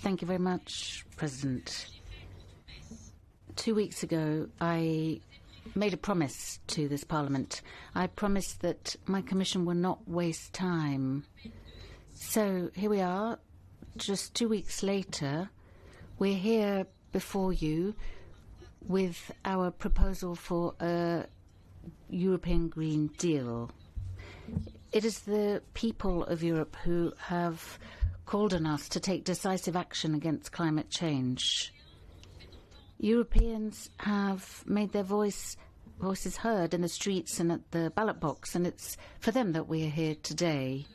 Thank you very much, President. 2 weeks ago, I made a promise to this Parliament. I promised that my Commission will not waste time. So here we are, just 2 weeks later. We're here before you with our proposal for a European Green Deal. It is the people of Europe who have called on us to take decisive action against climate change. Europeans have made their voices heard in the streets and at the ballot box, and it's for them that we are here today.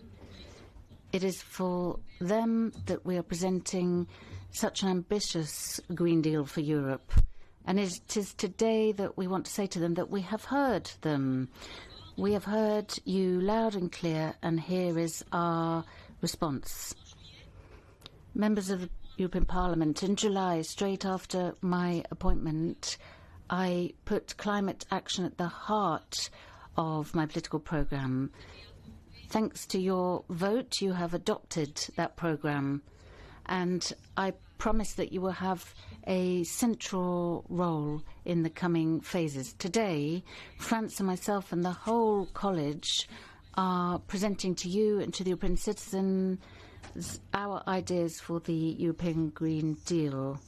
It is for them that we are presenting such an ambitious Green Deal for Europe. And it is today that we want to say to them that we have heard them. We have heard you loud and clear, and here is our response. Members of the European Parliament, in July, straight after my appointment, I put climate action at the heart of my political programme. Thanks to your vote, you have adopted that programme, and I promise that you will have a central role in the coming phases. Today, France and myself and the whole college are presenting to you and to the European citizens our ideas for the European Green Deal.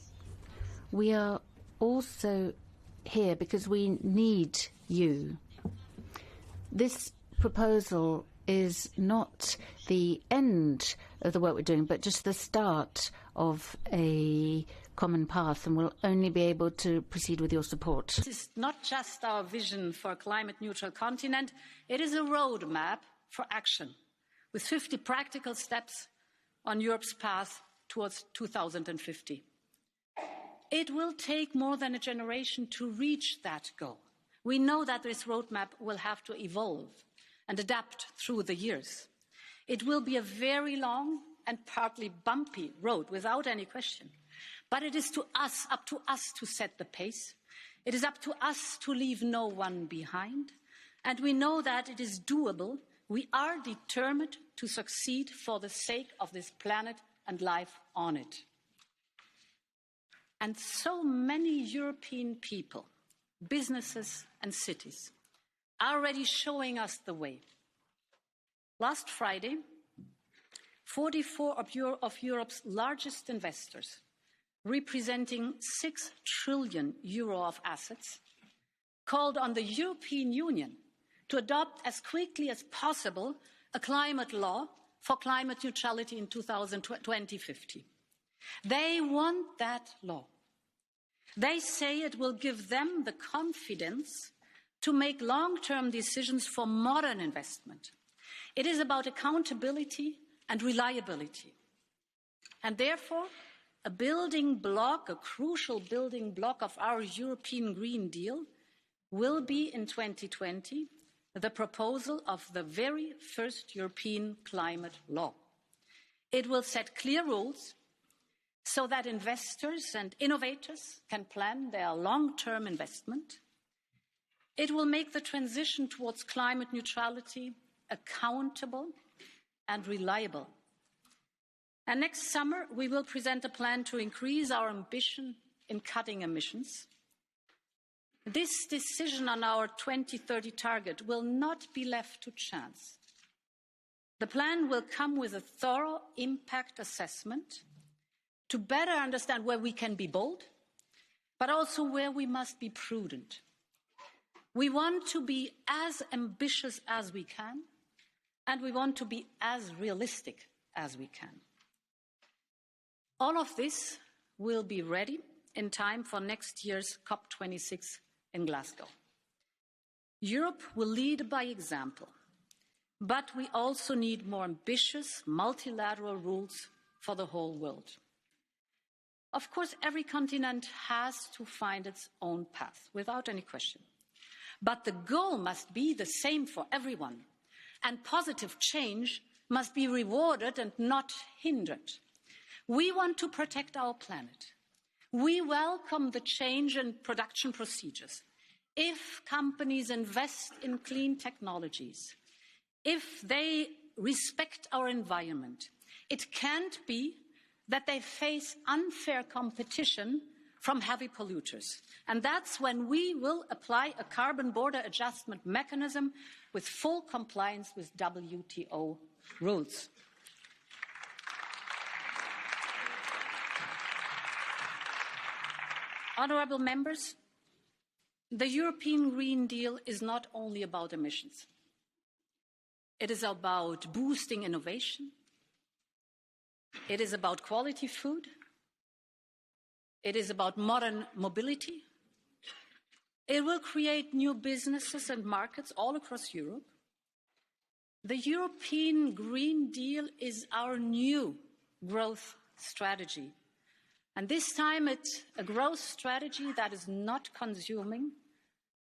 We are also here because we need you. This proposal is not the end of the work we're doing, but just the start of a common path, and we'll only be able to proceed with your support. This is not just our vision for a climate-neutral continent, it is a roadmap for action, with 50 practical steps on Europe's path towards 2050. It will take more than a generation to reach that goal. We know that this roadmap will have to evolve and adapt through the years. It will be a very long and partly bumpy road, without any question. But it is up to us to set the pace. It is up to us to leave no one behind. And we know that it is doable. We are determined to succeed for the sake of this planet and life on it. And so many European people, businesses and cities are already showing us the way. Last Friday, 44 of Europe's largest investors, representing €6 trillion of assets, called on the European Union to adopt as quickly as possible a climate law for climate neutrality in 2050. They want that law. They say it will give them the confidence to make long-term decisions for modern investment. It is about accountability and reliability. And therefore, a building block, a crucial building block of our European Green Deal will be in 2020 the proposal of the very first European climate law. It will set clear rules so that investors and innovators can plan their long-term investment. It will make the transition towards climate neutrality accountable and reliable. And next summer, we will present a plan to increase our ambition in cutting emissions. This decision on our 2030 target will not be left to chance. The plan will come with a thorough impact assessment to better understand where we can be bold, but also where we must be prudent. We want to be as ambitious as we can, and we want to be as realistic as we can. All of this will be ready in time for next year's COP26 in Glasgow. Europe will lead by example, but we also need more ambitious multilateral rules for the whole world. Of course, every continent has to find its own path, without any question. But the goal must be the same for everyone, and positive change must be rewarded and not hindered. We want to protect our planet. We welcome the change in production procedures. If companies invest in clean technologies, if they respect our environment, it can't be that they face unfair competition from heavy polluters. And that's when we will apply a carbon border adjustment mechanism with full compliance with WTO rules. Honourable members, the European Green Deal is not only about emissions. It is about boosting innovation. It is about quality food. It is about modern mobility. It will create new businesses and markets all across Europe. The European Green Deal is our new growth strategy. And this time it's a growth strategy that is not consuming,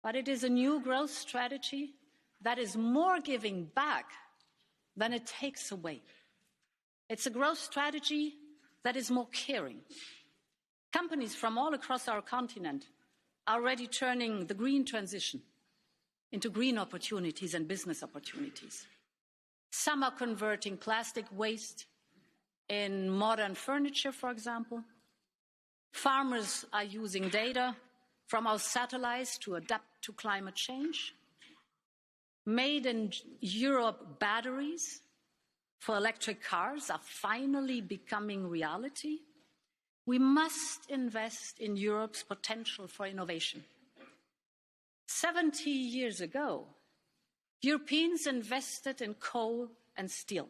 but it is a new growth strategy that is more giving back than it takes away. It's a growth strategy that is more caring. Companies from all across our continent are already turning the green transition into green opportunities and business opportunities. Some are converting plastic waste in modern furniture, for example. Farmers are using data from our satellites to adapt to climate change. Made in Europe batteries for electric cars are finally becoming reality. We must invest in Europe's potential for innovation. 70 years ago, Europeans invested in coal and steel,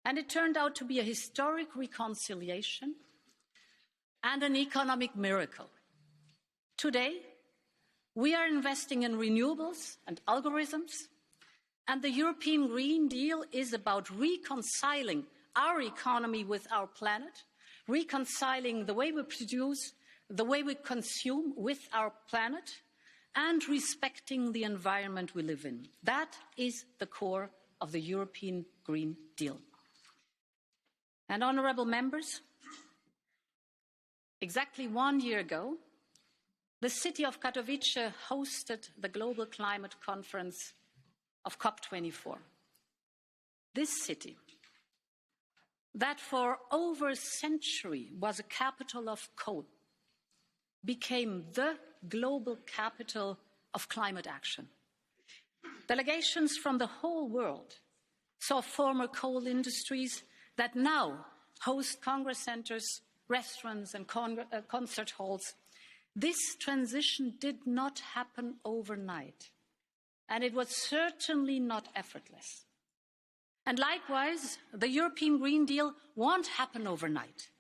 and it turned out to be a historic reconciliation and an economic miracle. Today, we are investing in renewables and algorithms, and the European Green Deal is about reconciling our economy with our planet, reconciling the way we produce, the way we consume with our planet, and respecting the environment we live in. That is the core of the European Green Deal. And honourable members, exactly 1 year ago, the city of Katowice hosted the global climate conference of COP24. This city, that for over a century was a capital of coal, became the global capital of climate action. Delegations from the whole world saw former coal industries that now host congress centres, restaurants and concert halls. This transition did not happen overnight, and it was certainly not effortless. And likewise, the European Green Deal won't happen overnight,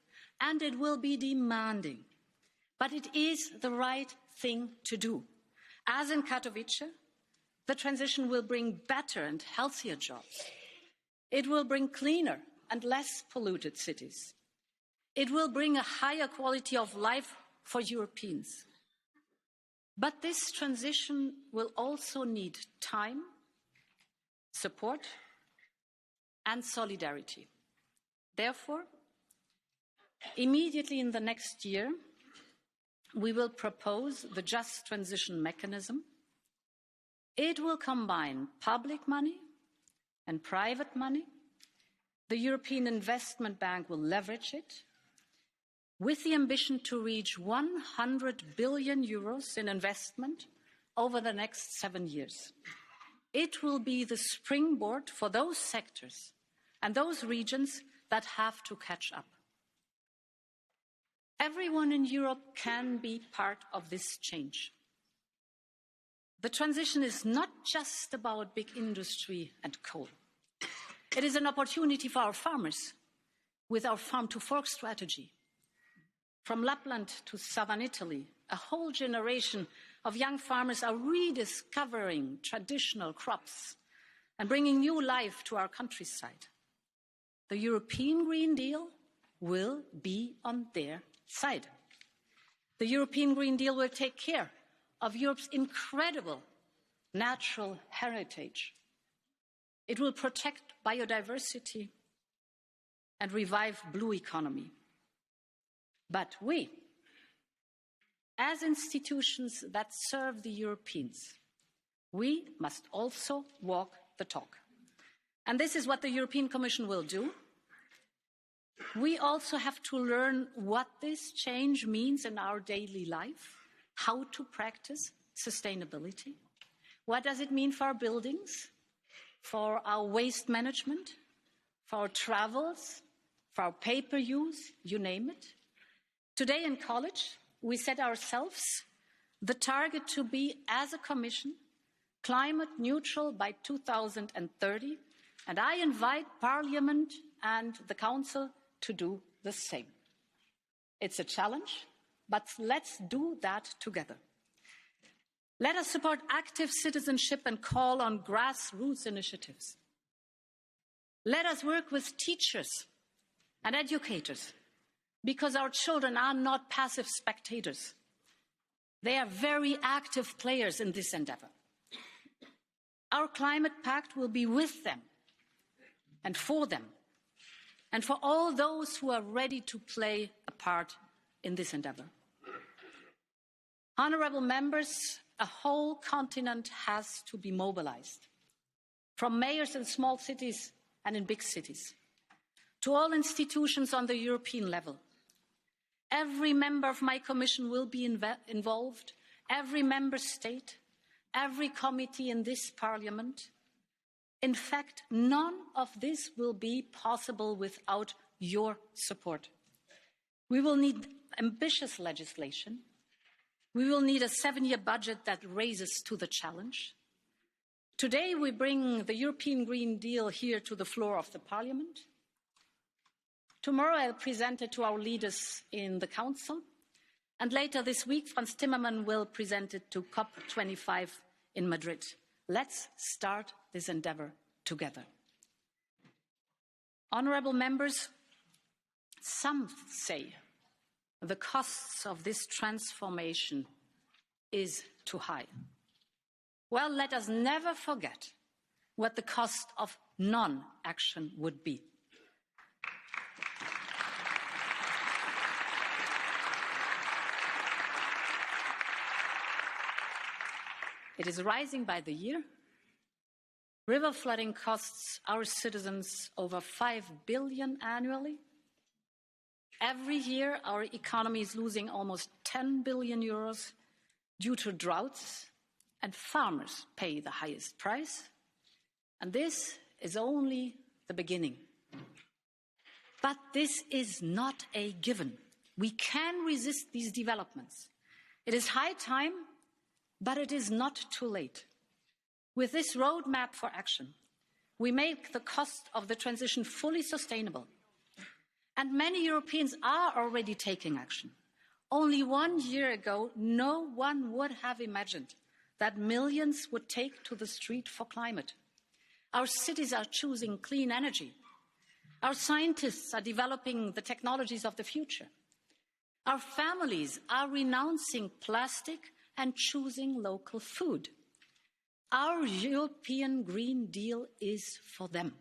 and it will be demanding. But it is the right thing to do. As in Katowice, the transition will bring better and healthier jobs. It will bring cleaner and less polluted cities. It will bring a higher quality of life for Europeans. But this transition will also need time, support, and solidarity. Therefore, immediately in the next year, we will propose the Just Transition Mechanism. It will combine public money and private money. The European Investment Bank will leverage it with the ambition to reach 100 billion euros in investment over the next 7 years. It will be the springboard for those sectors and those regions that have to catch up. Everyone in Europe can be part of this change. The transition is not just about big industry and coal. It is an opportunity for our farmers with our Farm to Fork strategy. From Lapland to southern Italy, a whole generation of young farmers are rediscovering traditional crops and bringing new life to our countryside. The European Green Deal will be on their side. The European Green Deal will take care of Europe's incredible natural heritage. It will protect biodiversity and revive blue economy. But we, as institutions that serve the Europeans, we must also walk the talk. And this is what the European Commission will do. We also have to learn what this change means in our daily life, how to practice sustainability. What does it mean for our buildings, for our waste management, for our travels, for our paper use, you name it. Today in college, we set ourselves the target to be, as a Commission, climate neutral by 2030, and I invite Parliament and the Council to do the same. It's a challenge, but let's do that together. Let us support active citizenship and call on grassroots initiatives. Let us work with teachers and educators, because our children are not passive spectators. They are very active players in this endeavour. Our climate pact will be with them and for all those who are ready to play a part in this endeavour. Honourable members, a whole continent has to be mobilised, from mayors in small cities and in big cities, to all institutions on the European level. Every member of my Commission will be involved, every member state, every committee in this Parliament. In fact, none of this will be possible without your support. We will need ambitious legislation. We will need a 7-year budget that raises to the challenge. Today, we bring the European Green Deal here to the floor of the Parliament. Tomorrow, I'll present it to our leaders in the Council. And later this week, Frans Timmermans will present it to COP25 in Madrid. Let's start this endeavour together. Honourable members, some say the costs of this transformation is too high. Well, let us never forget what the cost of non-action would be. It is rising by the year. River flooding costs our citizens over 5 billion annually. Every year, our economy is losing almost 10 billion euros due to droughts, and farmers pay the highest price. And this is only the beginning. But this is not a given. We can resist these developments. It is high time, but it is not too late. With this roadmap for action, we make the cost of the transition fully sustainable. And many Europeans are already taking action. Only 1 year ago, no one would have imagined that millions would take to the street for climate. Our cities are choosing clean energy. Our scientists are developing the technologies of the future. Our families are renouncing plastic and choosing local food. Our European Green Deal is for them.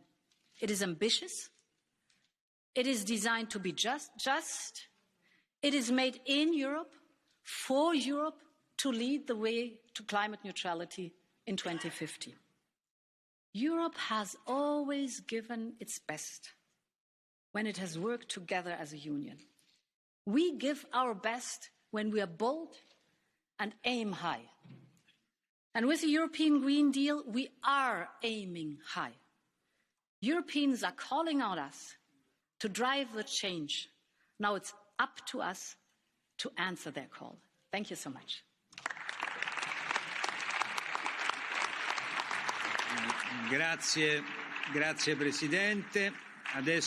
It is ambitious. It is designed to be just. It is made in Europe, for Europe, to lead the way to climate neutrality in 2050. Europe has always given its best when it has worked together as a union. We give our best when we are bold and aim high. And with the European Green Deal, we are aiming high. Europeans are calling on us to drive the change. Now it's up to us to answer their call. Thank you so much. Grazie Presidente. Adesso